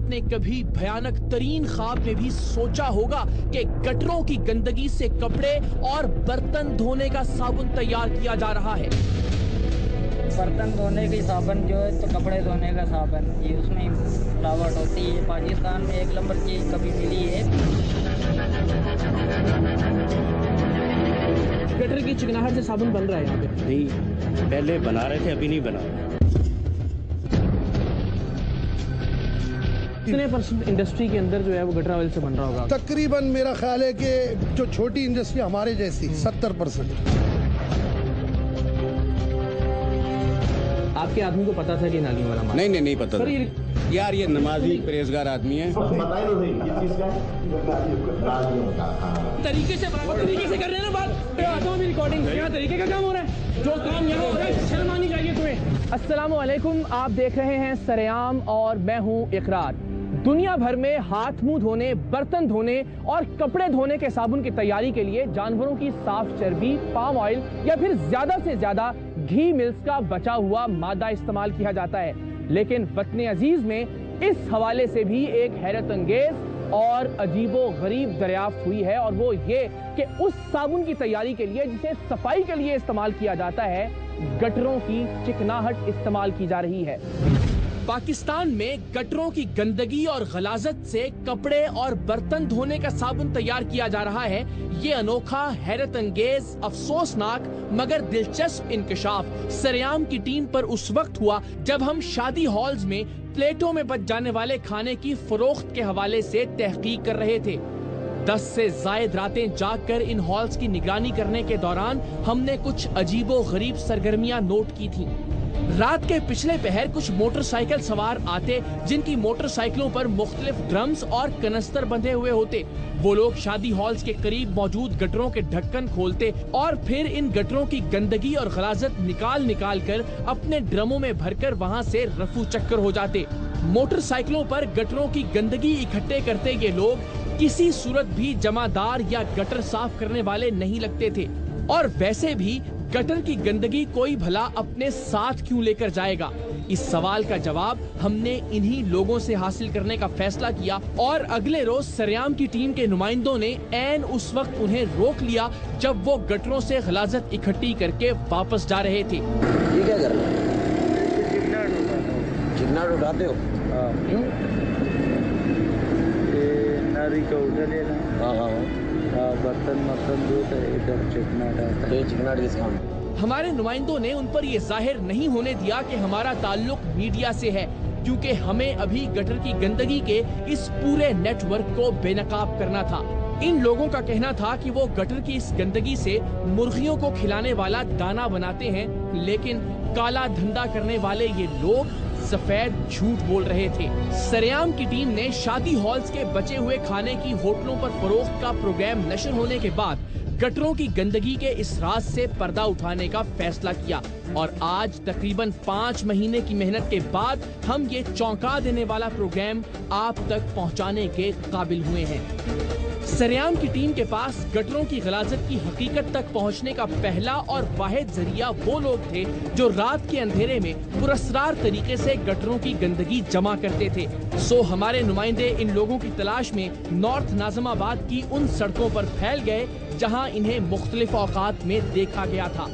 आपने कभी भयानक तरीन ख्वाब में भी सोचा होगा कि गटरों की गंदगी से कपड़े और बर्तन धोने का साबुन तैयार किया जा रहा है। बर्तन धोने की साबुन जो है तो कपड़े धोने का साबुन, ये उसमें मिलावट होती है। पाकिस्तान में 1 नंबर की कभी मिली है। गटर की चिकनाहट से साबुन बन रहा है यहाँ पे? नहीं, पहले बना रहे थे, अभी नहीं बना रहे। कितने % इंडस्ट्री के अंदर जो है वो गटर ऑयल से बन रहा होगा? तकरीबन मेरा ख्याल है कि जो छोटी इंडस्ट्री हमारे जैसी 70%। आपके आदमी को पता था कि नालियों वाला? नहीं पता था। यार ये नमाजी परहेजगार आदमी है। तरीके से कर रहे हैं ना बात। आता हूँ रिकॉर्डिंग, यहाँ तरीके का काम हो रहा है। जो काम यहाँ हो रहा है शर्म आनी चाहिए तुम्हें। अस्सलाम वालेकुम, आप देख रहे हैं सरेआम और मैं हूँ इकरार। दुनिया भर में हाथ मुंह धोने, बर्तन धोने और कपड़े धोने के साबुन की तैयारी के लिए जानवरों की साफ चर्बी, पाम ऑयल या फिर ज्यादा से ज्यादा घी मिल्क का बचा हुआ मादा इस्तेमाल किया जाता है। लेकिन वतन अजीज में इस हवाले से भी एक हैरत अंगेज और अजीबो गरीब दरियाफ्त हुई है, और वो ये कि उस साबुन की तैयारी के लिए जिसे सफाई के लिए इस्तेमाल किया जाता है, गटरों की चिकनाहट इस्तेमाल की जा रही है। पाकिस्तान में गटरों की गंदगी और गलाजत से कपड़े और बर्तन धोने का साबुन तैयार किया जा रहा है। ये अनोखा, हैरत अंगेज, अफसोसनाक मगर दिलचस्प इंकशाफ सरेआम की टीम पर उस वक्त हुआ जब हम शादी हॉल्स में प्लेटों में बच जाने वाले खाने की फरोख्त के हवाले से तहकीक कर रहे थे। 10 से जायद रातें जागकर इन हॉल्स की निगरानी करने के दौरान हमने कुछ अजीबो गरीब सरगर्मियां नोट की थीं। रात के पिछले पहर कुछ मोटरसाइकिल सवार आते जिनकी मोटरसाइकिलों पर मुख्तलिफ ड्रम्स और कनस्तर बंधे हुए होते। वो लोग शादी हॉल्स के करीब मौजूद गटरों के ढक्कन खोलते और फिर इन गटरों की गंदगी और गलाजत निकाल कर अपने ड्रमों में भरकर वहां से रफू चक्कर हो जाते। मोटरसाइकिलों पर गटरों की गंदगी इकट्ठे करते ये लोग किसी सूरत भी जमादार या गटर साफ करने वाले नहीं लगते थे, और वैसे भी गटर की गंदगी कोई भला अपने साथ क्यों लेकर जाएगा? इस सवाल का जवाब हमने इन्हीं लोगों से हासिल करने का फैसला किया, और अगले रोज सरेआम की टीम के नुमाइंदों ने ऐन उस वक्त उन्हें रोक लिया जब वो गटरों से गलाजत इकट्ठी करके वापस जा रहे थे। ये क्या कर रहे हैं? चिकनाहट उठाते हो? क्यों? नारी का उधर लेना। हाँ, बर्तन धोते इधर चिकनाहट आता है। चिकनाहट किस काम? हमारे नुमाइंदों ने उन पर ये जाहिर नहीं होने दिया कि हमारा ताल्लुक मीडिया से है, क्योंकि हमें अभी गटर की गंदगी के इस पूरे नेटवर्क को बेनकाब करना था। इन लोगों का कहना था कि वो गटर की इस गंदगी से मुर्गियों को खिलाने वाला दाना बनाते हैं, लेकिन काला धंधा करने वाले ये लोग सफेद झूठ बोल रहे थे। सरेआम की टीम ने शादी हॉल्स के बचे हुए खाने की होटलों पर फरोख्त का प्रोग्राम नशर होने के बाद गटरों की गंदगी के इस राज से पर्दा उठाने का फैसला किया, और आज तकरीबन 5 महीने की मेहनत के बाद हम ये चौंका देने वाला प्रोग्राम आप तक पहुंचाने के काबिल हुए हैं। सरेआम की टीम के पास गटरों की गलाजत की हकीकत तक पहुंचने का पहला और वाहिद जरिया वो लोग थे जो रात के अंधेरे में पुरस्रार तरीके से गटरों की गंदगी जमा करते थे। सो हमारे नुमाइंदे इन लोगों की तलाश में नॉर्थ नाज़िमाबाद की उन सड़कों पर फैल गए जहां इन्हें मुख्तलिफ औकात में देखा गया था।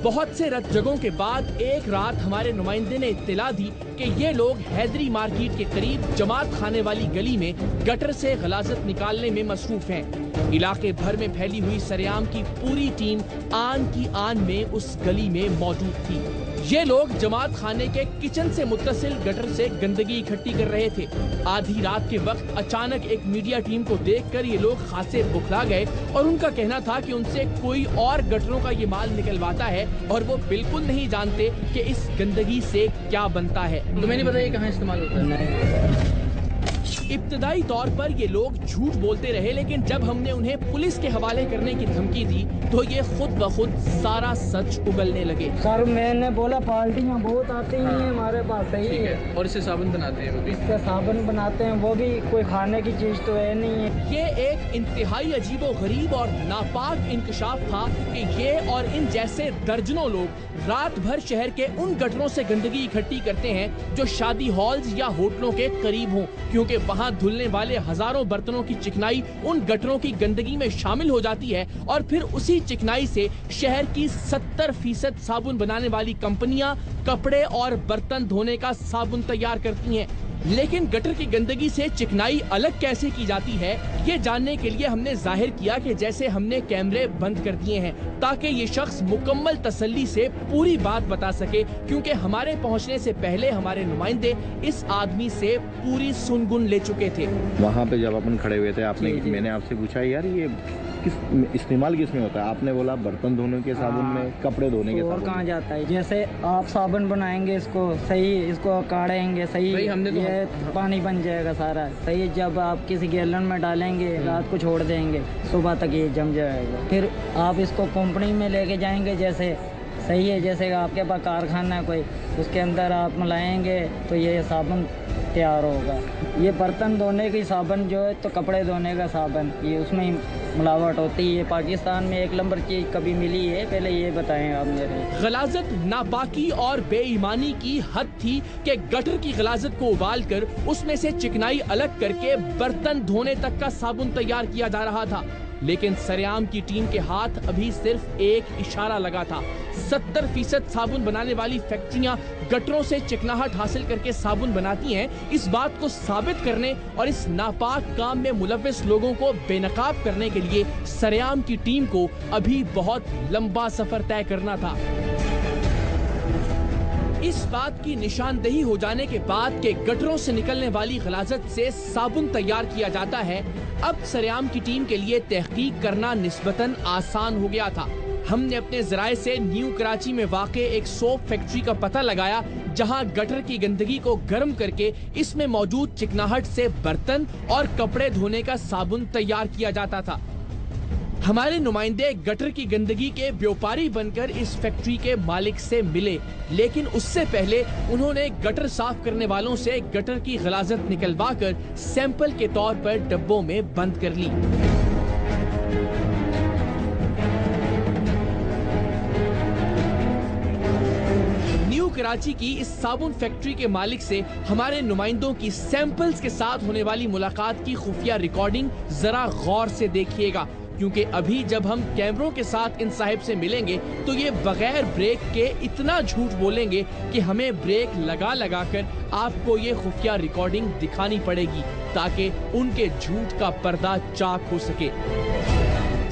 बहुत से रत जगहों के बाद एक रात हमारे नुमाइंदे ने इत्तला दी कि ये लोग हैदरी मार्केट के करीब जमात खाने वाली गली में गटर से गलाजत निकालने में मसरूफ हैं। इलाके भर में फैली हुई सरेआम की पूरी टीम आन की आन में उस गली में मौजूद थी। ये लोग जमात खाने के किचन से मुत्तसिल गटर से गंदगी इकट्ठी कर रहे थे। आधी रात के वक्त अचानक एक मीडिया टीम को देखकर ये लोग खासे बुखला गए, और उनका कहना था कि उनसे कोई और गटरों का ये माल निकलवाता है और वो बिल्कुल नहीं जानते कि इस गंदगी से क्या बनता है। तुम्हें नहीं पता ये कहाँ इस्तेमाल होता है? इब्तदाई तौर पर ये लोग झूठ बोलते रहे, लेकिन जब हमने उन्हें पुलिस के हवाले करने की धमकी दी तो ये खुद ब खुद सारा सच उगलने लगे। सर मैंने बोला पार्टियाँ बहुत आती हैं हमारे पास, सही है। और इससे साबुन बनाते हैं वो भी? इससे साबुन बनाते हैं वो भी, कोई खाने की चीज तो है नहीं है। ये एक इंतहाई अजीबो गरीब और नापाक इंकशाफ था कि ये और इन जैसे दर्जनों लोग रात भर शहर के उन गटरों से गंदगी इकट्ठी करते हैं जो शादी हॉल्स या होटलों के करीब हों, क्योंकि वहां धुलने वाले हजारों बर्तनों की चिकनाई उन गटरों की गंदगी में शामिल हो जाती है और फिर उसी चिकनाई से शहर की 70% साबुन बनाने वाली कंपनियां कपड़े और बर्तन धोने का साबुन तैयार करती हैं। लेकिन गटर की गंदगी से चिकनाई अलग कैसे की जाती है, ये जानने के लिए हमने जाहिर किया कि जैसे हमने कैमरे बंद कर दिए हैं ताकि ये शख्स मुकम्मल तसल्ली से पूरी बात बता सके, क्योंकि हमारे पहुंचने से पहले हमारे नुमाइंदे इस आदमी से पूरी सुनगुन ले चुके थे। वहाँ पे जब अपन खड़े हुए थे आपने, मैंने आपसे पूछा यार ये किस इस्तेमाल किस में होता है? आपने बोला बर्तन धोने के साबुन में, कपड़े धोने के और साबुन कहाँ जाता है? जैसे आप साबुन बनाएंगे इसको सही, इसको काढ़ेंगे सही, हमने तो ये पानी बन जाएगा सारा सही। जब आप किसी गैलन में डालेंगे, रात को छोड़ देंगे, सुबह तक ये जम जाएगा। फिर आप इसको कंपनी में लेके जाएंगे, जैसे सही है, जैसे आपके पास कारखाना है कोई, उसके अंदर आप मिलाएंगे तो ये साबुन तैयार होगा। ये बर्तन धोने की साबुन जो है तो कपड़े धोने का साबुन, ये उसमें ही मिलावट होती है। पाकिस्तान में एक नंबर चीज कभी मिली है, पहले ये बताएं आप मेरे। गलाजत, नापाकी और बेईमानी की हद थी कि गटर की गलाजत को उबाल कर उसमें से चिकनाई अलग करके बर्तन धोने तक का साबुन तैयार किया जा रहा था। लेकिन सरेआम की टीम के हाथ अभी सिर्फ एक इशारा लगा था। 70% साबुन बनाने वाली फैक्ट्रियां गटरों से चिकनाहट हासिल करके साबुन बनाती हैं। इस बात को साबित करने और इस नापाक काम में मुलव्विस लोगों को बेनकाब करने के लिए सरेआम की टीम को अभी बहुत लंबा सफर तय करना था। इस बात की निशानदेही हो जाने के बाद के गटरों से निकलने वाली गलाजत से साबुन तैयार किया जाता है, अब सरेआम की टीम के लिए तहकीक करना निस्बतन आसान हो गया था। हमने अपने जराए से न्यू कराची में वाक़े एक सोप फैक्ट्री का पता लगाया, जहां गटर की गंदगी को गर्म करके इसमें मौजूद चिकनाहट से बर्तन और कपड़े धोने का साबुन तैयार किया जाता था। हमारे नुमाइंदे गटर की गंदगी के व्यापारी बनकर इस फैक्ट्री के मालिक से मिले, लेकिन उससे पहले उन्होंने गटर साफ करने वालों से गटर की गलाजत निकलवाकर सैंपल के तौर पर डब्बों में बंद कर ली। न्यू कराची की इस साबुन फैक्ट्री के मालिक से हमारे नुमाइंदों की सैंपल्स के साथ होने वाली मुलाकात की खुफिया रिकॉर्डिंग जरा गौर से देखिएगा, क्योंकि अभी जब हम कैमरों के साथ इन साहिब से मिलेंगे तो ये बगैर ब्रेक के इतना झूठ बोलेंगे कि हमें ब्रेक लगा लगा कर आपको ये खुफिया रिकॉर्डिंग दिखानी पड़ेगी ताकि उनके झूठ का पर्दा चाक हो सके।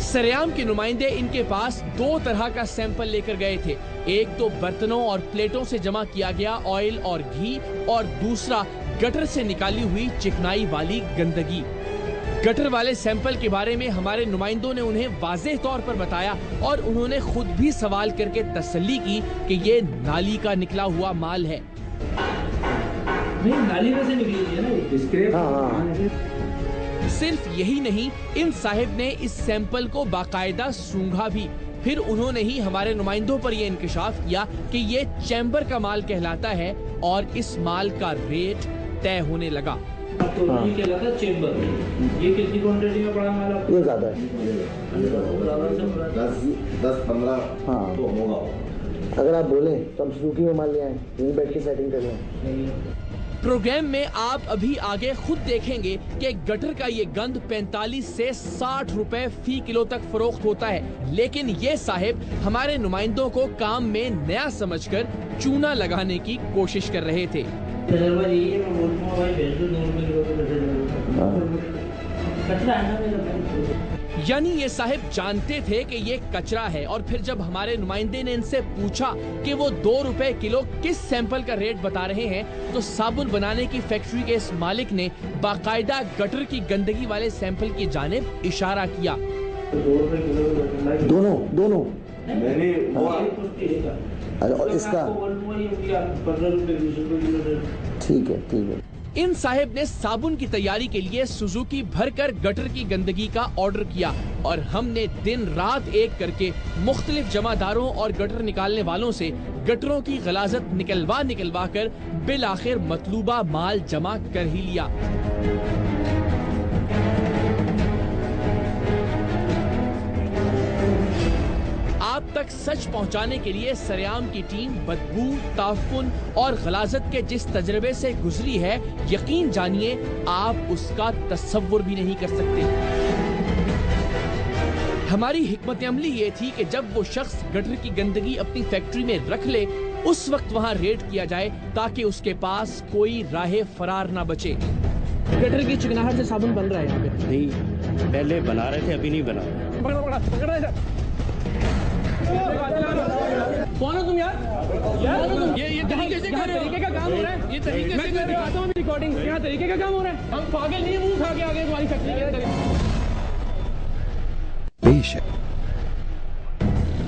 सरेआम के नुमाइंदे इनके पास दो तरह का सैंपल लेकर गए थे, एक तो बर्तनों और प्लेटों से जमा किया गया ऑयल और घी, और दूसरा गटर से निकाली हुई चिकनाई वाली गंदगी। गटर वाले सैंपल के बारे में हमारे नुमाइंदों ने उन्हें वाज़ेह तौर पर बताया और उन्होंने खुद भी सवाल करके तसल्ली की कि ये नाली का निकला हुआ माल है। नहीं, नाली में से निकली है ना, स्क्रैप। हाँ। सिर्फ यही नहीं, इन साहिब ने इस सैंपल को बाकायदा सूंघा भी। फिर उन्होंने ही हमारे नुमाइंदों पर यह इंकशाफ किया कि ये चैम्बर का माल कहलाता है और इस माल का रेट तय होने लगा। तो ये कहलाता चेंबर। ये कितनी क्वांटिटी में पड़ा माल आपको? ये ज्यादा है, 10-15 हाँ तो होगा। अगर आप बोले तो हम सुजुकी में माल ले आए, यहीं बैठ के सेटिंग कर लें। प्रोग्राम में आप अभी आगे खुद देखेंगे कि गटर का ये गंद 45 से 60 रुपए फी किलो तक फरोख्त होता है, लेकिन ये साहिब हमारे नुमाइंदों को काम में नया समझकर चूना लगाने की कोशिश कर रहे थे। यानी ये साहिब जानते थे कि ये कचरा है, और फिर जब हमारे नुमाइंदे ने इनसे पूछा कि वो 2 रुपए किलो किस सैंपल का रेट बता रहे हैं, तो साबुन बनाने की फैक्ट्री के इस मालिक ने बाकायदा गटर की गंदगी वाले सैंपल की जानिब इशारा किया। दोनों और इसका ठीक है। इन साहिब ने साबुन की तैयारी के लिए सुजुकी भरकर गटर की गंदगी का ऑर्डर किया और हमने दिन रात एक करके मुख्तलिफ जमादारों और गटर निकालने वालों से गटरों की गलाजत निकलवा कर बिल आखिर मतलूबा माल जमा कर ही लिया। आप तक सच पहुंचाने के लिए सरेआम की टीम बदबू, ताफुन और गलाजत के जिस तजर्बे से गुजरी है, यकीन जानिए आप उसका तसव्वुर भी नहीं कर सकते। हमारी हिकमत अमली ये थी कि जब वो शख्स गटर की गंदगी अपनी फैक्ट्री में रख ले, उस वक्त वहाँ रेड किया जाए ताकि उसके पास कोई राह फरार ना बचे। गटर की चिकनाहट से साबुन बन रहा है यहाँ पे? नहीं, पहले बना रहे थे, अभी नहीं बना रहे। कौन हो तुम यार? ये तरीके से तरीके का काम हो रहा है। ये तरीके से मैं दिखाता हूँ रिकॉर्डिंग। यहाँ तरीके का काम हो रहा है। हम पागल नहीं, मुंह खा के आगे तुम्हारी फैक्ट्री के।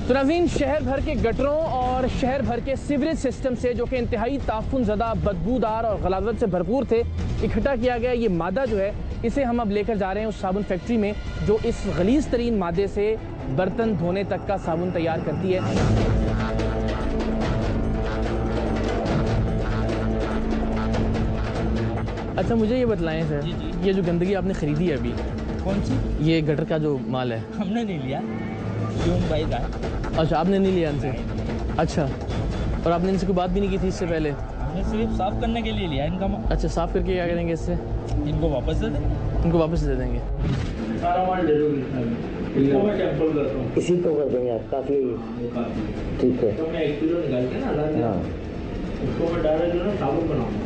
तो नाज़रीन, शहर भर के गटरों और शहर भर के सीवरेज सिस्टम से, जो कि इंतहाई ताफुन ज़दा, बदबूदार और गलाजत से भरपूर थे, इकट्ठा किया गया ये मादा जो है, इसे हम अब लेकर जा रहे हैं उस साबुन फैक्ट्री में जो इस गलीज तरीन मादे से बर्तन धोने तक का साबुन तैयार करती है। अच्छा, मुझे ये बतलाएं सर, ये जो गंदगी आपने खरीदी है अभी, कौन सी? ये गटर का जो माल है, हमने नहीं लिया, यून भाई का। अच्छा, आपने नहीं लिया इनसे? अच्छा, और आपने इनसे कोई बात भी नहीं की थी इससे पहले? हमने सिर्फ साफ करने के लिए लिया इनका माल। अच्छा, साफ करके क्या करेंगे इससे? इनको वापस दे देंगे। इनको वापस दे देंगे। सारा माल दे दूंगी, मैं टेम्पल करता हूँ। इसी को कर देंगे आप, काफ़ी ठीक है। तो मैं 1 किलो निकाल के ना, हाँ, इसको मैं डायरेक्ट जो ना साबुन बनाऊंगा।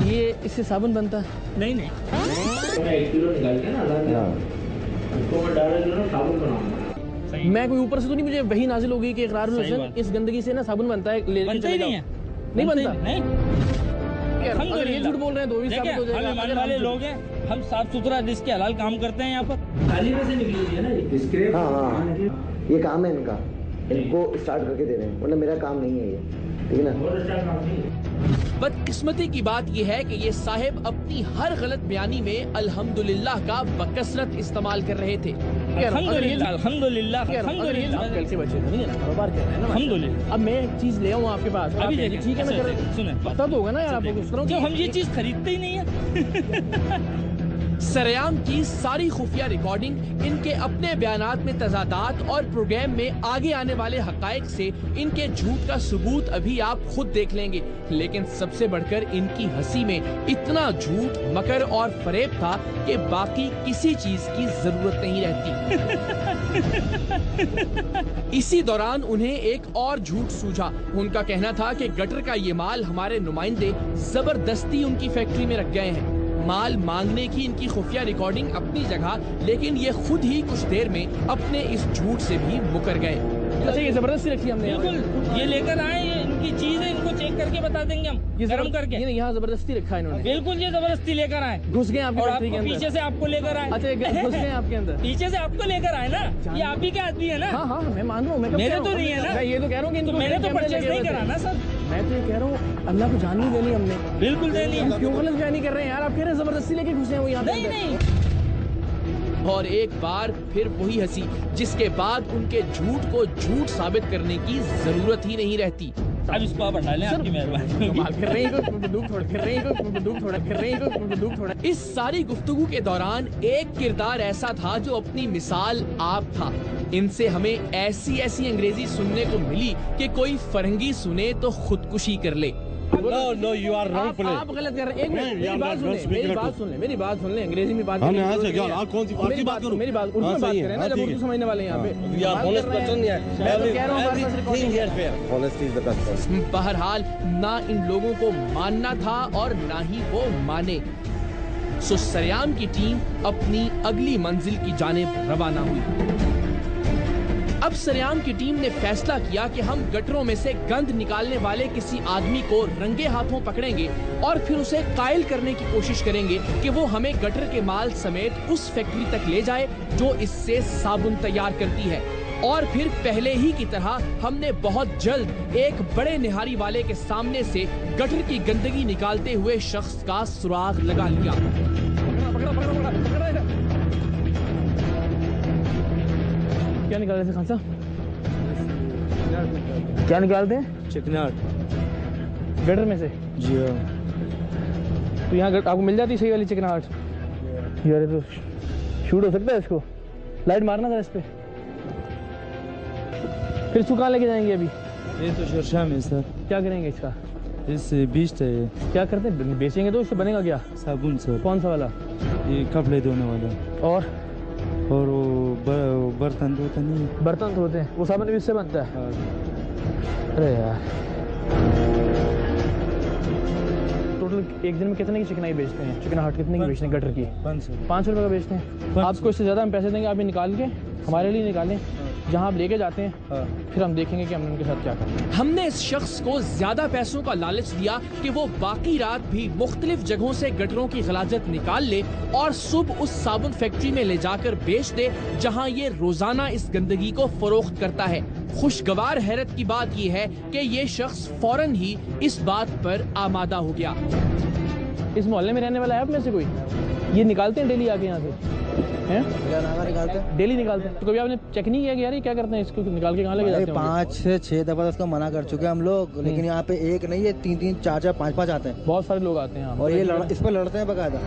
ये इससे साबुन बनता है? नहीं, तो मैं 1 किलो निकाल के ना, हाँ, इसको मैं डायरेक्ट जो ना साबुन बनाऊंगा। मैं कोई ऊपर से तो नहीं, मुझे वही नाजिल होगी कि इकरार में इस गंदगी से ना साबुन बनता है, ले बनता ही नहीं है। नहीं बनता? नहीं, अगर ये झूठ बोल रहे हैं तो भी साबित हो हम जाएगा। ईमान वाले लोग हैं, हम साफ सुथरा रिस्क हलाल काम करते हैं यहाँ पर। नाली में से निकली है ना ये स्क्रैप। हाँ, ये काम है इनका, इनको स्टार्ट करके दे रहे हैं, वरना मेरा काम नहीं है ये, ठीक है ना। बदकिस्मती की बात यह है कि ये साहिब अपनी हर गलत बयानी में अल्हम्दुलिल्लाह का बकसरत इस्तेमाल कर रहे थे। अल्हम्दुलिल्लाह, अल्हम्दुलिल्लाह, अल्हम्दुलिल्लाह। कल के बच्चे तो नहीं है ना, कारोबार कर रहे हैं ना। अल्हम्दुलिल्लाह। अब मैं एक चीज ले आऊँ आपके पास, अभी देखिए, ठीक है, मैं सुने, पता तो होगा ना यार आपको किस तरह जो हम ये चीज खरीदते ही नहीं है। सरेआम की सारी खुफिया रिकॉर्डिंग, इनके अपने बयानात में तजादात और प्रोग्राम में आगे आने वाले हकायक से इनके झूठ का सबूत अभी आप खुद देख लेंगे। लेकिन सबसे बढ़कर इनकी हंसी में इतना झूठ, मकर और फरेब था कि बाकी किसी चीज की जरूरत नहीं रहती। इसी दौरान उन्हें एक और झूठ सूझा। उनका कहना था कि गटर का ये माल हमारे नुमाइंदे जबरदस्ती उनकी फैक्ट्री में रख गए हैं। माल मांगने की इनकी खुफिया रिकॉर्डिंग अपनी जगह, लेकिन ये खुद ही कुछ देर में अपने इस झूठ से भी मुकर गए। अच्छा, ये जबरदस्ती रखी हमने? बिल्कुल, ये लेकर आए, ये इनकी चीज है, इनको चेक करके बता देंगे हम, ये गरम करके। ये यहाँ जबरदस्ती रखा है इन्होंने? बिल्कुल, ये जबरदस्ती लेकर आए, घुस गए आपकी फैक्ट्री के अंदर? पीछे से आपको लेकर आए। अच्छा, घुस गए आपके अंदर? पीछे से आपको लेकर आए ना, ये आप ही के आदमी है ना। हाँ हाँ, मैं मान रहा हूँ। मेरे तो नहीं है ना, मैं ये तो कह रहा हूँ कि मैंने तो परचेज नहीं करा ना सर। मैं तो ये कह रहा हूँ, अल्लाह को जान नहीं देनी हमने। बिल्कुल देनी है। क्यों गलत बयानी कर रहे हैं यार? आप कह रहे हैं जबरदस्ती लेके घुसे हैं वो यहाँ? नहीं। और एक बार फिर वही हंसी, जिसके बाद उनके झूठ को झूठ साबित करने की जरूरत ही नहीं रहती। अब इसको आप हटा लें, आपकी मेहरबानी। इस सारी गुफ्तगू के दौरान एक किरदार ऐसा था जो अपनी मिसाल आप था। इनसे हमें ऐसी अंग्रेजी सुनने को मिली कि कोई फरंगी सुने तो खुदकुशी कर ले। No, you are wrong place. आप गलत कर रहे हैं। एक मिनट, मेरी बात सुन ले, अंग्रेजी में बात हम यहाँ से क्या, आप कौन सी फारसी बात करो? मेरी बात उर्दू में बात करें ना, जब उर्दू समझने वाले हैं यहाँ पे। बहरहाल, ना इन लोगों को मानना था और ना ही वो माने। सो सरेआम की टीम अपनी अगली मंजिल की जानिब रवाना हुई। अब सरेआम की टीम ने फैसला किया कि हम गटरों में से गंद निकालने वाले किसी आदमी को रंगे हाथों पकड़ेंगे और फिर उसे कायल करने की कोशिश करेंगे कि वो हमें गटर के माल समेत उस फैक्ट्री तक ले जाए जो इससे साबुन तैयार करती है। और फिर पहले ही की तरह हमने बहुत जल्द एक बड़े निहारी वाले के सामने से गटर की गंदगी निकालते हुए शख्स का सुराग लगा लिया। क्या निकाल रहे थे खान साहब? क्या निकालते हैं? चिकनाट गटर में से? जी हाँ। तो यहाँ आपको मिल जाती सही वाली चिकनाहट? यार तो शूट हो सकता है इसको, लाइट मारना था इस पे। फिर इसको कहाँ लेके जाएंगे अभी? ये तो शर्शा में सर। क्या करेंगे इसका? इससे बीचते है। क्या करते हैं? बेचेंगे तो इससे बनेगा क्या? साबुन सर। कौन सा वाला? ये कपड़े धोने वाला। और वो बर्तन धोते नहीं है। बर्तन धोते हैं, वो साबुन भी इससे बनता है? अरे यार, टोटल एक दिन में कितने की चिकनाई बेचते हैं? चिकनाहट कितने की बेचते हैं गटर की? 500 रुपये का बेचते हैं। आपको इससे ज़्यादा हम पैसे देंगे, आप ये निकाल के हमारे लिए निकालें, जहाँ आप लेके जाते हैं। फिर हम देखेंगे कि हमने उनके साथ क्या करना। हमने इस शख्स को ज्यादा पैसों का लालच दिया कि वो बाकी रात भी मुख्तलिफ जगहों से गटरों की गलाजत निकाल ले और सुबह उस साबुन फैक्ट्री में ले जाकर बेच दे, जहाँ ये रोजाना इस गंदगी को फरोख्त करता है। खुशगवार हैरत की बात ये है कि ये शख्स फौरन ही इस बात पर आमादा हो गया। इस मोहल्ले में रहने वाला है आप में से कोई? ये निकालते हैं डेली आके यहाँ से? डेली निकालते हैं? तो कभी आपने चेक नहीं किया कि यार ये क्या करते हैं, इसको निकाल के कहाँ लेके जाते हैं? 5 से 6 दफा उसको मना कर चुके हैं हम लोग, लेकिन यहाँ पे एक नहीं है, 3-3, 4-4, 5-5 आते हैं। बहुत सारे लोग आते हैं और ये इस पर लड़ते हैं बकायदा।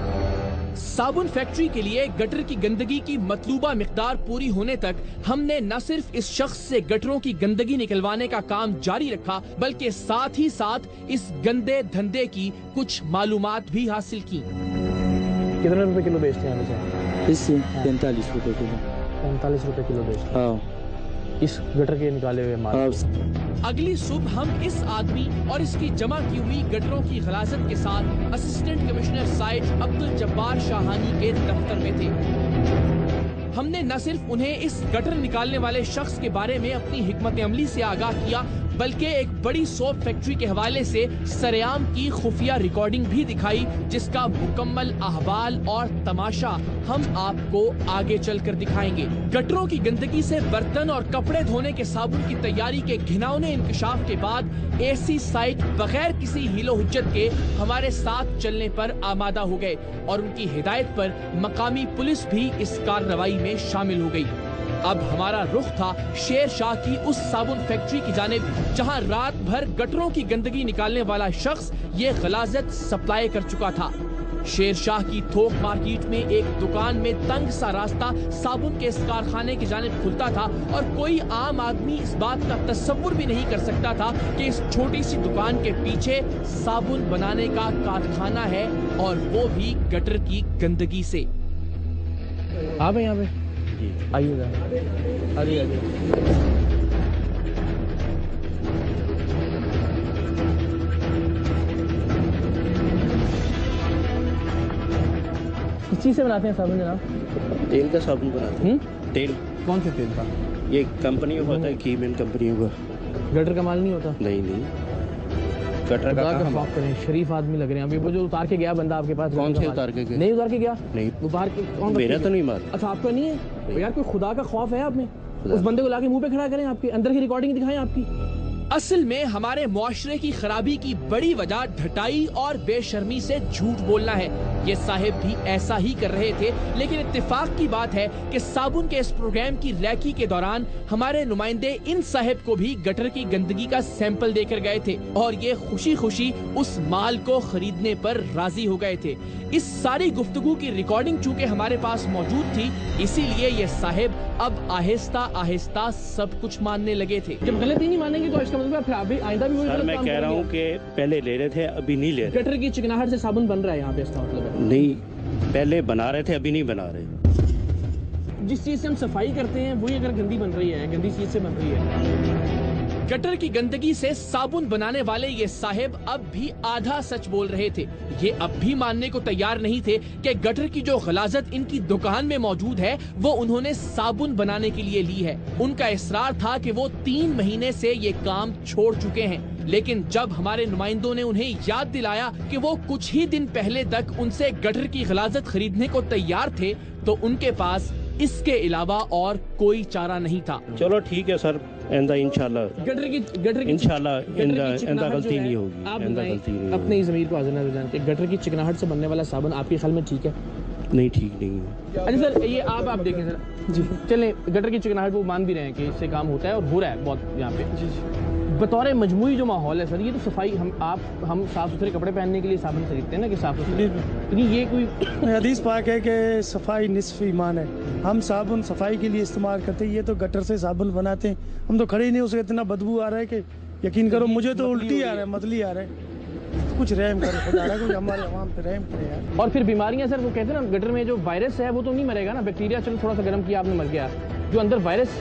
साबुन फैक्ट्री के लिए गटर की गंदगी की मतलूबा मिकदार पूरी होने तक हमने न सिर्फ इस शख्स से गटरों की गंदगी निकलवाने का काम जारी रखा, बल्कि साथ ही साथ इस गंदे धंधे की कुछ मालूमात भी हासिल की। कितने रुपए किलो बेचते हैं वैसे? इससे 45 रुपए किलो। 45 रुपए किलो बेचते हैं? हाँ। इस गटर के निकाले हुए माल। अगली सुबह हम इस आदमी और इसकी जमा की हुई गटरों की गलाजत के साथ assistant commissioner site Abdul Jabbar Shahani के दफ्तर में थे। हमने न सिर्फ उन्हें इस गटर निकालने वाले शख्स के बारे में अपनी हिकमत अमली से आगाह किया, बल्कि एक बड़ी सोप फैक्ट्री के हवाले से सरेआम की खुफिया रिकॉर्डिंग भी दिखाई, जिसका मुकम्मल अहवाल और तमाशा हम आपको आगे चलकर दिखाएंगे। गटरों की गंदगी से बर्तन और कपड़े धोने के साबुन की तैयारी के घिनौने इंकशाफ के बाद एसी साइट बगैर किसी हीलो हुज्जत के हमारे साथ चलने पर आमादा हो गए और उनकी हिदायत पर मकामी पुलिस भी इस कार्रवाई में शामिल हो गई। अब हमारा रुख था शेर शाह की उस साबुन फैक्ट्री की जानिब, जहां रात भर गटरों की गंदगी निकालने वाला शख्स ये गलाजत सप्लाई कर चुका था। शेर शाह की थोक मार्केट में एक दुकान में तंग सा रास्ता साबुन के इस कारखाने की जानिब खुलता था और कोई आम आदमी इस बात का तस्वुर भी नहीं कर सकता था कि इस छोटी सी दुकान के पीछे साबुन बनाने का कारखाना है, और वो भी गटर की गंदगी से। आप यहाँ पे आइएगा, आइए। किस चीज़ से बनाते हैं साबुन जनाब? तेल का साबुन बनाते हैं। तेल। कौन से तेल का? ये कंपनी का होता है, कीमेन कंपनियों का। गटर का माल नहीं होता? नहीं गटर का माफ करें, शरीफ आदमी लग रहे हैं। अभी वो जो उतार के गया बंदा आपके पास, कौन से उतार के गया? नहीं उतार के गया? नहीं उतार के कौन? मेरा तो नहीं माल। अच्छा आपका नहीं है यार? कोई खुदा का खौफ है आप में? उस बंदे को लाके मुंह पे खड़ा करें, आपके अंदर की रिकॉर्डिंग दिखाएं आपकी। असल में हमारे मुआशरे की खराबी की बड़ी वजह ढटाई और बेशर्मी से झूठ बोलना है। ये साहिब भी ऐसा ही कर रहे थे, लेकिन इत्तेफाक की बात है कि साबुन के इस प्रोग्राम की रैकी के दौरान हमारे नुमाइंदे इन साहिब को भी गटर की गंदगी का सैंपल देकर गए थे और ये खुशी खुशी उस माल को खरीदने पर राजी हो गए थे। इस सारी गुफ्तगू की रिकॉर्डिंग चूंकि हमारे पास मौजूद थी, इसीलिए ये साहिब अब आहिस्ता आहिस्ता सब कुछ मानने लगे थे। जब गलत ही नहीं मानेंगे तो इसका मतलब फिर अभी आइंदा भी सर मैं कह रहा हूँ कि पहले ले रहे थे, अभी नहीं ले रहे। गटर की चिकनाहट से साबुन बन रहा है यहाँ पे, इसका मतलब है? नहीं, पहले बना रहे थे, अभी नहीं बना रहे। जिस चीज से हम सफाई करते हैं वही अगर गंदी बन रही है, गंदी चीज से बन रही है। गटर की गंदगी से साबुन बनाने वाले ये साहिब अब भी आधा सच बोल रहे थे। ये अब भी मानने को तैयार नहीं थे कि गटर की जो गलाजत इनकी दुकान में मौजूद है वो उन्होंने साबुन बनाने के लिए ली है। उनका इसरार था कि वो 3 महीने से ये काम छोड़ चुके हैं, लेकिन जब हमारे नुमाइंदों ने उन्हें याद दिलाया कि वो कुछ ही दिन पहले तक उनसे गटर की गलाजत खरीदने को तैयार थे, तो उनके पास इसके अलावा और कोई चारा नहीं था। चलो ठीक है सर, इंदा इंशाल्लाह गटर की इंशाल्लाह इंदा गलती नहीं होगी। आप इंदा गलती नहीं अपने ही ज़मीर को हाज़िर नज़र जान के गटर की चिकनाहट से बनने वाला साबुन आपके ख्याल में ठीक है? नहीं, ठीक नहीं है। अच्छा सर, ये आप देखें सर जी, चलें, गटर की चिकनाहट वो मान भी रहे हैं कि इससे काम होता है और हो रहा है बहुत यहाँ पे। जी बतौर मजमूई जो माहौल है सर, ये तो सफाई हम साफ़ सुथरे कपड़े पहनने के लिए साबुन खरीदते हैं ना कि साफ़ सुथरे, लेकिन ये कोई हदीस पाक है कि सफाई निस्फ ईमान है। हम साबुन सफाई के लिए इस्तेमाल करते हैं, ये तो गटर से साबुन बनाते हैं। हम तो खड़े ही नहीं, उससे इतना बदबू आ रहा है कि यकीन करो मुझे तो उल्टी आ रहा है, मतली आ रहा है। कुछ रहम करो खुदा, कोई हमारे अवाम पे रहम करे यार। और फिर बीमारियां सर, वो कहते हैं ना गटर में जो वायरस है वो तो नहीं मरेगा ना, बैक्टीरिया चलो थोड़ा सा गर्म किया आपने मर गया, जो अंदर वायरस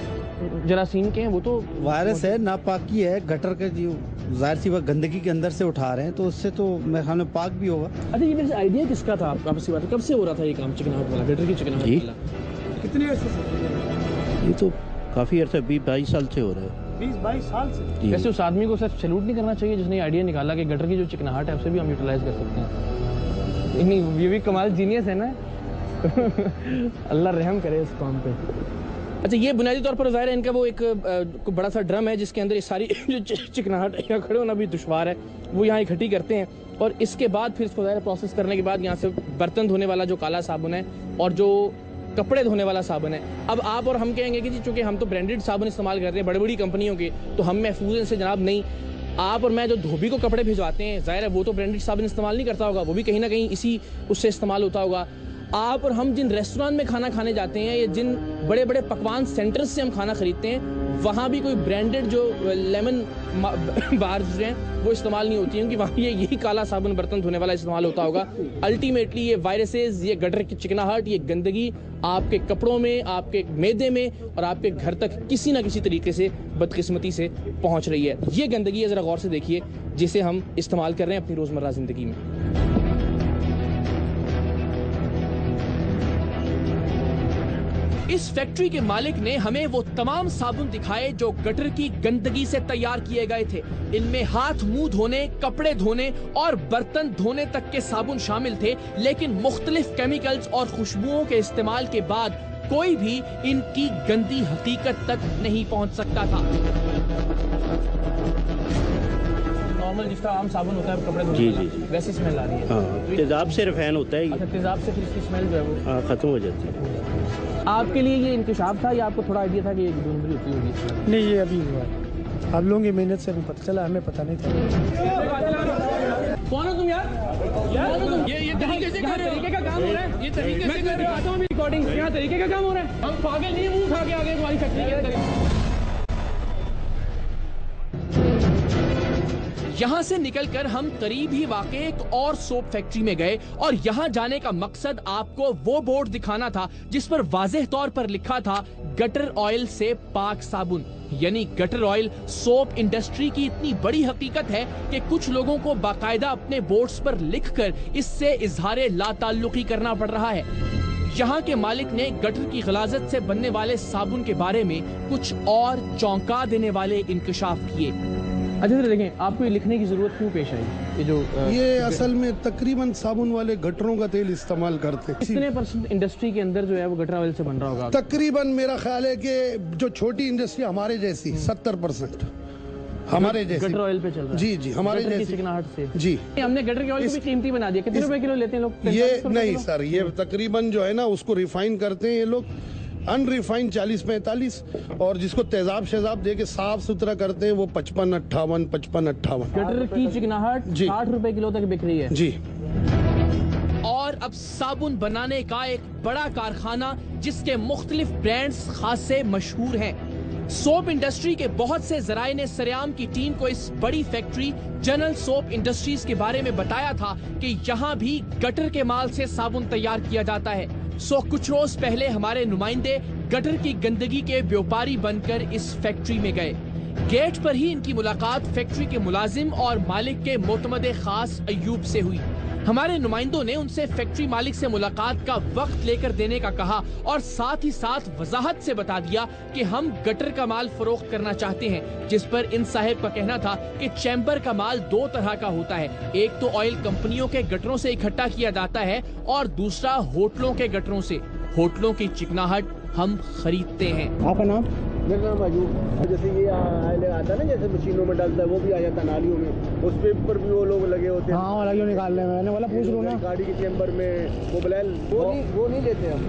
जरासीम के हैं वो तो वायरस है, नापाकी है। गटर के जो जाहिर सी बात गंदगी के अंदर से उठा रहे हैं तो उससे तो मेरे ख्याल में पाक भी होगा। अच्छा, ये वैसे आइडिया किसका था आपसी बात, कब से हो रहा था ये काम चिकनाहट वाला, गटर की चिकनाहट वाला? कितने अर्से से? ये तो काफ़ी अर्सा 20-22 साल से हो रहा है। 20-22 साल से। वैसे उस आदमी को सर सैल्यूट नहीं करना चाहिए जिसने आइडिया निकाला कि गटर की जो चिकनाहट है उसे भी हम यूटिलाइज कर सकते हैं। नहीं, ये भी कमाल जीनियस है ना। अल्लाह रहम करे इस काम पे। अच्छा, ये बुनियादी तौर पर ज़ाहिर है इनका वो एक बड़ा सा ड्रम है जिसके अंदर ये सारी जो चिकनाहट यहाँ खड़े होना भी दुश्वार है, वो यहाँ इकट्ठी करते हैं और इसके बाद फिर इसको ज़ाहिर प्रोसेस करने के बाद यहाँ से बर्तन धोने वाला जो काला साबुन है और जो कपड़े धोने वाला साबुन है। अब आप और हम कहेंगे कि जी चूँकि हम तो ब्रांडेड साबुन इस्तेमाल कर रहे हैं बड़ी बड़ी कंपनियों के, तो हम महफूज हैं से। जनाब नहीं, आप और मैं जो धोबी को कपड़े भिजवाते हैं, ज़ाहिर है वो तो ब्रांडेड साबुन इस्तेमाल नहीं करता होगा, वो भी कहीं ना कहीं इसी उससे इस्तेमाल होता होगा। आप और हम जिन रेस्टोरेंट में खाना खाने जाते हैं या जिन बड़े बड़े पकवान सेंटर्स से हम खाना खरीदते हैं, वहाँ भी कोई ब्रांडेड जो लेमन बार्स हैं वो इस्तेमाल नहीं होती हैं, क्योंकि वहाँ ये यही काला साबुन बर्तन धोने वाला इस्तेमाल होता होगा। अल्टीमेटली ये वायरसेस, ये गटर की चिकनाहट, ये गंदगी आपके कपड़ों में, आपके मैदे में और आपके घर तक किसी ना किसी तरीके से बदकिस्मती से पहुँच रही है। ये गंदगी है, ज़रा गौर से देखिए, जिसे हम इस्तेमाल कर रहे हैं अपनी रोज़मर्रा ज़िंदगी में। इस फैक्ट्री के मालिक ने हमें वो तमाम साबुन दिखाए जो गटर की गंदगी से तैयार किए गए थे। इनमें हाथ मुंह धोने, कपड़े धोने और बर्तन धोने तक के साबुन शामिल थे, लेकिन मुख्तलिफ केमिकल्स और खुशबुओं के इस्तेमाल के बाद कोई भी इनकी गंदी हकीकत तक नहीं पहुंच सकता था। नॉर्मल जिस तरह आम साबुन होता है कपड़े धोने वाला, वैसी स्मेल आ रही है। हाँ, तेजाब से रिफाइन होता है। अच्छा, तेजाब से फिर इसकी स्मेल जो है वो खत्म हो जाती है। आपके लिए ये इंकशाफ था या आपको थोड़ा आइडिया था कि ये धुंधली होती होगी? नहीं, ये अभी हुआ है। आप लोगों की मेहनत से हमें पता चला, हमें पता नहीं था। कौन हो तुम यार? कौन हो तुम? ये तरीके से कर रहे हो? तरीके का काम हो रहा है। ये तरीके से कर रहा हूं, रिकॉर्डिंग यहाँ तरीके का काम हो रहा है। हम पागल नहीं, मुंह उठा के आगे तुम्हारी फैक्ट्री के। यहाँ से निकलकर हम करीब ही वाक़े एक और सोप फैक्ट्री में गए और यहाँ जाने का मकसद आपको वो बोर्ड दिखाना था जिस पर वाज़ेह तौर पर लिखा था गटर ऑयल से पाक साबुन। यानी गटर ऑयल सोप इंडस्ट्री की इतनी बड़ी हकीकत है कि कुछ लोगों को बाकायदा अपने बोर्ड्स पर लिखकर इससे इजहारे लाताल्लुकी करना पड़ रहा है। यहाँ के मालिक ने गटर की गलाजत से बनने वाले साबुन के बारे में कुछ और चौंका देने वाले इंकशाफ किए। अच्छा सर, देखें, आपको ये लिखने की जरूरत क्यों पेश आई? ये असल में तकरीबन साबुन वाले गटरों का तेल इस्तेमाल करते हैं। कितने % इंडस्ट्री के अंदर जो है वो गटर ऑयल से बन रहा होगा? तकरीबन मेरा ख्याल है कि जो छोटी इंडस्ट्री हमारे जैसी 70% हमारे जैसे गटर ऑयल पे चल रहा है। जी जी, हमारे जैसे चिकनाहट से। जी, हमने गटर के ऑयल को भी कीमती बना दिया। कितने रुपए किलो लेते हैं लोग? ये नहीं सर, ये तकरीबन जो है ना उसको रिफाइन करते हैं ये लोग, अनरिफाइंड 40-45, और जिसको तेजाब शेजाब दे के साफ सुथरा करते हैं वो 55-58। गटर की चिकनाहट 60 रुपए किलो तक बिक रही है जी। और अब साबुन बनाने का एक बड़ा कारखाना जिसके मुख्तलिफ ब्रांड्स खासे मशहूर हैं। सोप इंडस्ट्री के बहुत से जराए ने सरेआम की टीम को इस बड़ी फैक्ट्री जनरल सोप इंडस्ट्रीज के बारे में बताया था कि यहाँ भी गटर के माल से साबुन तैयार किया जाता है। कुछ रोज पहले हमारे नुमाइंदे गटर की गंदगी के व्यापारी बनकर इस फैक्ट्री में गए। गेट पर ही इनकी मुलाकात फैक्ट्री के मुलाजिम और मालिक के मोतमदे खास अयूब से हुई। हमारे नुमाइंदों ने उनसे फैक्ट्री मालिक से मुलाकात का वक्त लेकर देने का कहा और साथ ही साथ वजाहत से बता दिया कि हम गटर का माल फरोख्त करना चाहते हैं, जिस पर इन साहब का कहना था कि चैम्बर का माल 2 तरह का होता है। एक तो ऑयल कंपनियों के गटरों से इकट्ठा किया जाता है और दूसरा होटलों के गटरों से। होटलों की चिकनाहट हम खरीदते हैं। आपका नाम? मेरा नाम अयूब। जैसे ये आता है ना, जैसे मशीनों में डालता है वो भी आ जाता है नालियों में, उस पे ऊपर भी वो लोग लगे होते हैं। हाँ, लगे निकालने में। मैंने बोला पूछ लो ना। गाड़ी के चेम्बर में वो ब्लैल वो नहीं लेते हम।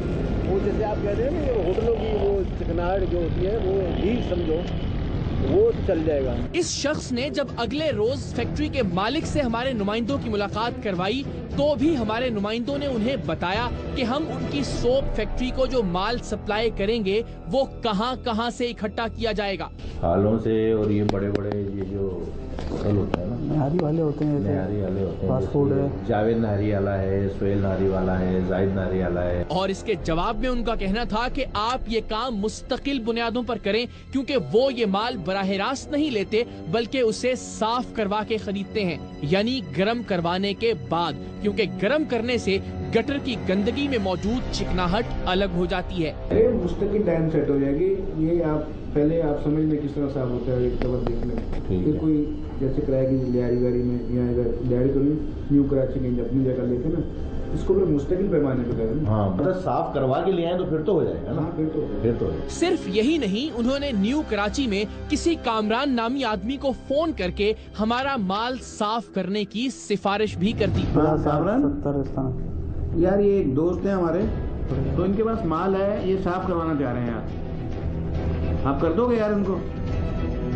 वो जैसे आप कह रहे हैं ना, होटलों की वो चिकनाहट जो होती है वो ही समझो, वो चल जाएगा। इस शख्स ने जब अगले रोज फैक्ट्री के मालिक से हमारे नुमाइंदों की मुलाकात करवाई तो भी हमारे नुमाइंदों ने उन्हें बताया कि हम उनकी सोप फैक्ट्री को जो माल सप्लाई करेंगे वो कहां से इकट्ठा किया जाएगा। हालों से, और ये बड़े बड़े ये जो होटल होते हैं ना, नहारी वाले होते हैं, नहारी वाले होते हैं, फास्ट फूड है, जावेद नहारी वाला है, सोहेल नहारी वाला है, जाहिद नहारी वाला है। और इसके जवाब में उनका कहना था कि आप ये काम मुस्तकिल बुनियादों पर करें, क्योंकि वो ये माल बराह रास्त नहीं लेते बल्कि उसे साफ करवा के खरीदते हैं, यानी गर्म करवाने के बाद, क्योंकि गर्म करने से गटर की गंदगी में मौजूद चिकनाहट अलग हो जाती है। अरे मुस्तकिल टाइम सेट हो जाएगी। ये आप पहले आप समझ में किस तरह साफ होता है कवर देखने में। ये कोई जैसे किराए की लियारी वारी में या इधर लियारी तो नहीं, न्यू कराची में अपनी जगह लेते ना, इसको फिर मुस्तकिल पैमाने पे करें। हाँ, मतलब साफ करवा के ले आए तो फिर तो हो जाएगा ना। फिर तो सिर्फ यही नहीं, उन्होंने न्यू कराची में किसी कामरान नामी आदमी को फोन करके हमारा माल साफ करने की सिफारिश भी कर दी। यार ये एक दोस्त है हमारे, तो इनके पास माल है, ये साफ करवाना चाह रहे हैं यार, आप कर दोगे यार इनको?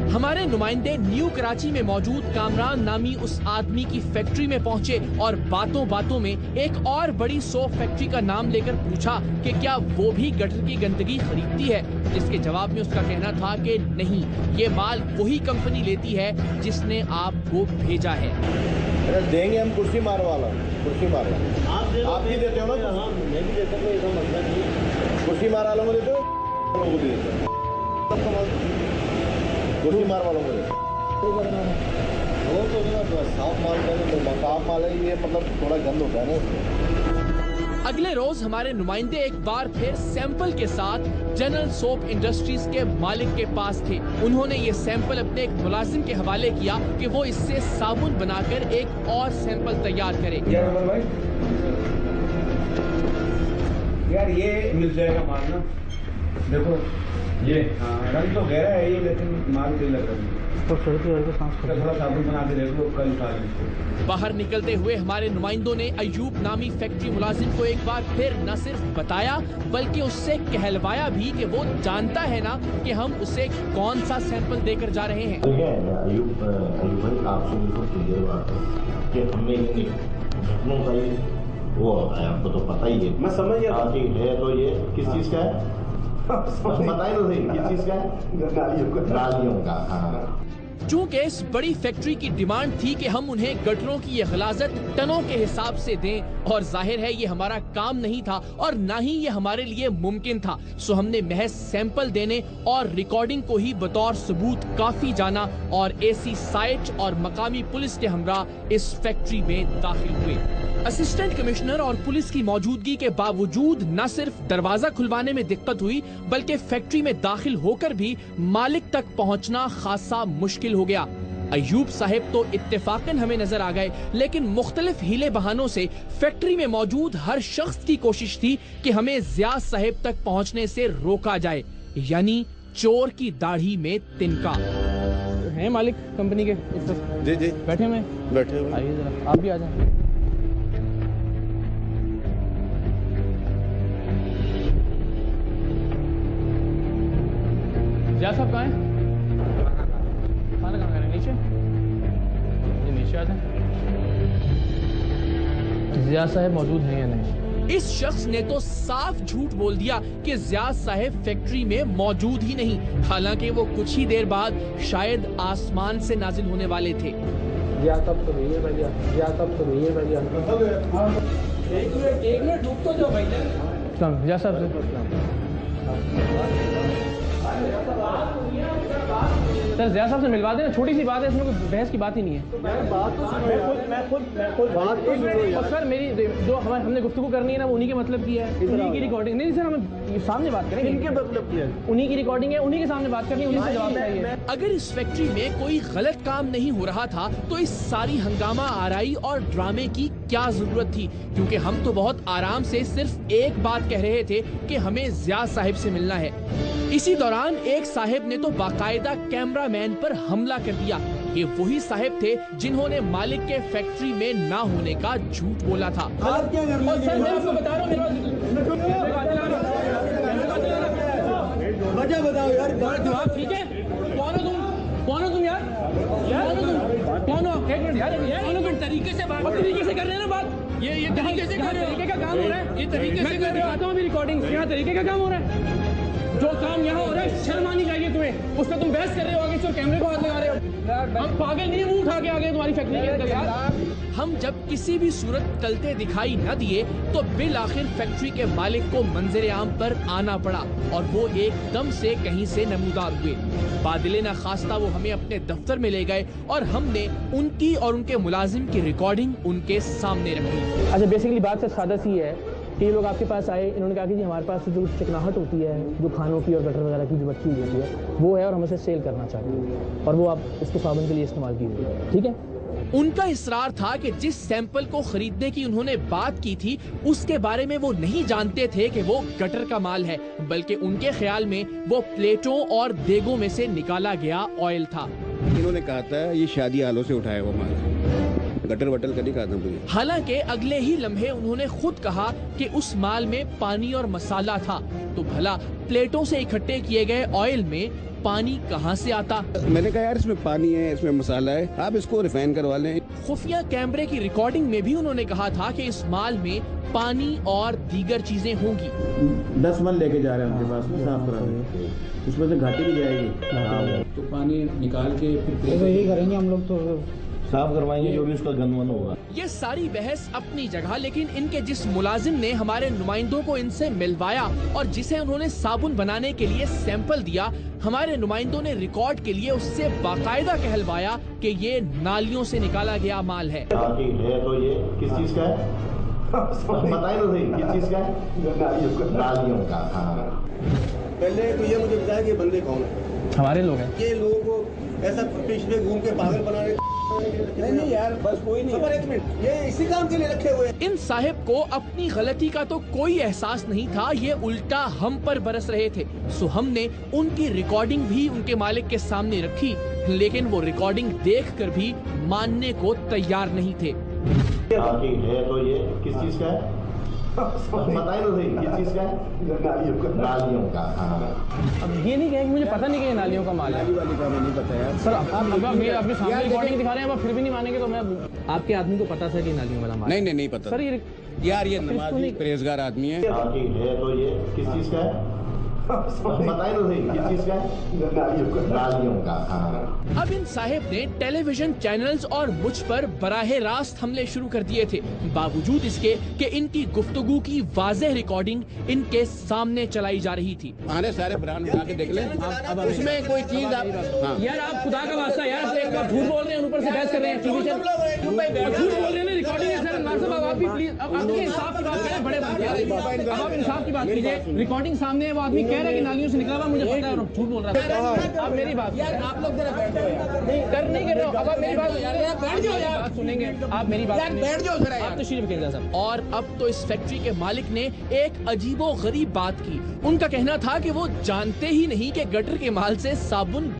हमारे नुमाइंदे न्यू कराची में मौजूद कामरान नामी उस आदमी की फैक्ट्री में पहुंचे और बातों बातों में एक और बड़ी सोप फैक्ट्री का नाम लेकर पूछा कि क्या वो भी गटर की गंदगी खरीदती है, जिसके जवाब में उसका कहना था कि नहीं, ये माल वही कंपनी लेती है जिसने आपको भेजा है। देंगे हम कुर्सी मार वाला, कुर्सी मार वाला आप भी देते हो ना? हाँ, मैं भी देता हूँ, ऐसा मतलब नहीं। कुर्सी मार वालों को देते हो, लोगों को देते हो, कुर्सी मार वालों को देते हो। वो तो साफ माल का साफ माल है, ये मतलब थोड़ा गंद होता है ना। अगले रोज हमारे नुमाइंदे एक बार फिर सैंपल के साथ जनरल सोप इंडस्ट्रीज के मालिक के पास थे। उन्होंने ये सैंपल अपने एक मुलाजिम के हवाले किया कि वो इससे साबुन बनाकर एक और सैंपल तैयार करे। यार ये मिल जाएगा माल ना, देखो ये रंग तो गहरा है ये, लेकिन माल सही लग रहा है। तो थोड़ा साबुन बना के देख लो, कल बाहर निकलते हुए हमारे नुमाइंदों ने अयूब नामी फैक्ट्री मुलाजिम को एक बार फिर न सिर्फ बताया बल्कि उससे कहलवाया भी कि वो जानता है ना कि हम उसे कौन सा सैंपल देकर जा रहे हैं। अयूब भाई, आपसे बिल्कुल क्लियर बात है कि हमने घटनों का ही वो होता है, आपको तो पता ही है। मैं समझ गया है, तो ये किस चीज का है बताइए तो सही, किस चीज का है? नालियों का। हाँ, चूँकि इस बड़ी फैक्ट्री की डिमांड थी कि हम उन्हें गटरों की ये गलाजत टनों के हिसाब से दें, और जाहिर है ये हमारा काम नहीं था और ना ही ये हमारे लिए मुमकिन था, सो हमने महज सैंपल देने और रिकॉर्डिंग को ही बतौर सबूत काफी जाना और एसी साइट और मकामी पुलिस के हमरा इस फैक्ट्री में दाखिल हुए। असिस्टेंट कमिश्नर और पुलिस की मौजूदगी के बावजूद न सिर्फ दरवाजा खुलवाने में दिक्कत हुई बल्कि फैक्ट्री में दाखिल होकर भी मालिक तक पहुंचना खासा मुश्किल हो गया। अयूब साहब तो इत्तेफाकन हमें नजर आ गए, लेकिन मुख्तलिफ हीले बहानों से फैक्ट्री में मौजूद हर शख्स की कोशिश थी कि हमें ज़िया साहब तक पहुंचने से रोका जाए, यानी चोर की दाढ़ी में तिनका। हैं मालिक कंपनी के? जी जी, बैठे हुए? बैठे हुए। आइए जरा, आप भी आ जाए। ज़िया साहब कहाँ हैं? खाना कहाँ करें? नीचे? ये नीचे आ जाए। ज़िया साहब मौजूद हैं या नहीं? इस शख्स ने तो साफ झूठ बोल दिया कि ज़िया साहब फैक्ट्री में मौजूद ही नहीं, हालांकि वो कुछ ही देर बाद शायद आसमान से नाजिल होने वाले थे। ज़िया साहब तो नहीं है भैया, ज़िया साहब तो नहीं है भैया। एक मिनट रुक तो जाओ भैया। ज़िया साहब से सर ज़िया साहब से मिलवा देना, छोटी सी बात है, इसमें कोई बहस की बात ही नहीं है। बात तो सुनो यार, मैं खुद बात तो सुनो यार। और सर मेरी जो हमने गुफ्तगू करनी है ना, वो उन्हीं के मतलब की है, उन्हीं की रिकॉर्डिंग। नहीं सर, हमें सामने बात करेंगे, इनके मतलब की है, उन्हीं की रिकॉर्डिंग है, उन्हीं के सामने बात करनी है, उन्हीं से जवाब चाहिए। अगर इस फैक्ट्री में कोई गलत काम नहीं हो रहा था तो इस सारी हंगामा आराई और ड्रामे की क्या जरूरत थी, क्योंकि हम तो बहुत आराम से सिर्फ एक बात कह रहे थे कि हमें ज़िया साहिब से मिलना है। इसी दौरान एक साहिब ने तो बाकायदा कैमरामैन पर हमला कर दिया। ये वही साहिब थे जिन्होंने मालिक के फैक्ट्री में ना होने का झूठ बोला था। और सर मैं आपको बता रहा हूँ, वजह बताओ यार, जवाब ठीक है। कौन हो तुम यार? कौन हो? एक मिनट यार, कौन हो तुम? तरीके से कर रहे हैं ना बात, ये तरीके से कर रहे हो, तरीके का काम हो रहा है, ये तरीके से कर रहा हूँ। अभी रिकॉर्डिंग यहाँ तरीके का काम हो रहा है, जो काम यहाँ हो रहा है शर्म आनी चाहिए तुम्हें, उस पर तुम बहस कर रहे हो, आगे से कैमरे को हाथ लगा रहे हो। हम पागल नहीं, मुंह उठा के आगे तुम्हारी फैक्ट्री के अंदर यार। हम जब किसी भी सूरत चलते दिखाई न दिए तो बिल आखिर फैक्ट्री के मालिक को मंजर आम पर आना पड़ा और वो एकदम से कहीं से नमूदार हुए। बादिले न खास्ता वो हमें अपने दफ्तर में ले गए और हमने उनकी और उनके मुलाजिम की रिकॉर्डिंग उनके सामने रखी। अच्छा, बेसिकली बात से सादा सी है कि ये लोग आपके पास आए, इन्होंने कहा कि जी हमारे पास जो चिकनाहट होती है, जो खानों की और गटर वगैरह की जो बची हुई होती है वो है और हम इसे सेल करना चाहते हैं और वो आप इसको साबुन के लिए इस्तेमाल कीजिए, ठीक है। उनका इसरार था कि जिस सैंपल को खरीदने की उन्होंने बात की थी उसके बारे में वो नहीं जानते थे कि वो गटर का माल है, बल्कि उनके ख्याल में वो प्लेटों और देगों में से निकाला गया ऑयल था। इन्होंने कहा था ये शादी हालों से उठाया हुआ माल, गटर वटल का नहीं कहा था मुझे। हालांकि अगले ही लम्हे उन्होंने खुद कहा कि उस माल में पानी और मसाला था, तो भला प्लेटों से इकट्ठे किए गए ऑयल में पानी कहां से आता? मैंने कहा यार इसमें पानी है, इसमें मसाला है, आप इसको रिफाइन करवा लें। खुफिया कैमरे की रिकॉर्डिंग में भी उन्होंने कहा था कि इस माल में पानी और दीगर चीजें होंगी। 10 मन लेके जा रहे हैं उनके पास साफ कराने, उसमें से घाटी भी जाएगी, तो पानी निकाल के फिर यही करेंगे हम लोग, तो साफ करवाएंगे जो भी उसका गंदमन होगा। ये सारी बहस अपनी जगह, लेकिन इनके जिस मुलाजिम ने हमारे नुमाइंदों को इनसे मिलवाया और जिसे उन्होंने साबुन बनाने के लिए सैंपल दिया, हमारे नुमाइंदों ने रिकॉर्ड के लिए उससे बाकायदा कहलवाया कि ये नालियों से निकाला गया माल है। तो ये किस चीज का है? बताइए तो सही, किस चीज का है? नालियों का। हाँ, पहले तो ये मुझे बताया कि बंदे कौन है? हमारे लोग हैं। ये लोगों को ऐसा पिच पे घूम के पागल बनाने नहीं यार, बस कोई नहीं। एक मिनट, ये इसी काम के लिए रखे हुए हैं। इन साहिब को अपनी गलती का तो कोई एहसास नहीं था, ये उल्टा हम पर बरस रहे थे। सो हमने उनकी रिकॉर्डिंग भी उनके मालिक के सामने रखी, लेकिन वो रिकॉर्डिंग देखकर भी मानने को तैयार नहीं थे। तो ये किस चीज का है? बताइए तो सही, किस चीज का है? नालियों का। हाँ, अब ये नहीं कहें कि मुझे पता नहीं कि ये नालियों का माल है। वाली का नहीं पता यार सर, आप आपके सामने रिकॉर्डिंग दिखा रहे हैं, आप फिर भी नहीं मानेंगे तो मैं आपके आदमी को पता था कि नालियों वाला माल। नहीं पता सर। ये यार ये नमाजी परहेजगार आदमी है। तो ये किस चीज का है? बताइए तो सही, किस चीज का है? नालियों का। हाँ। अब इन साहिब ने टेलीविजन चैनल्स और मुझ पर बराहे रास्त हमले शुरू कर दिए थे, बावजूद इसके कि इनकी गुफ्तगू की वाज़ेह रिकॉर्डिंग इनके सामने चलाई जा रही थी। आने सारे ब्रांड उठा के देख लें, अब उसमें कोई चीज आप। हाँ। यार आप खुदा का वास्ता यार, एक बार झूठ बोल रहे हैं, ऊपर से बहस कर रहे हैं, टीवी झूठ बोल रहे हैं, रिकॉर्डिंग है सर। नाज़िम साहब आप भी प्लीज, अब आप इंसाफ की बात करें, बड़े अब आप इंसाफ की बात कीजिए। रिकॉर्डिंग सामने है, वो आदमी कह रहा है कि नालियों से निकला हुआ, मुझे पता है, झूठ बोल रहा है। आप मेरी बात यार, आप लोग जरा बैठ जाओ, नहीं कर रहे हो। अब आप मेरी बात बैठ जाओ यार, सुनेंगे आप मेरी बात, बैठ जाओ जरा, आप तशरीफ रखिए साहब। और अब तो इस फैक्ट्री के मालिक ने एक अजीबो गरीब बात की। उनका कहना था कि वो जानते ही नहीं कि गटर के माल से साबुन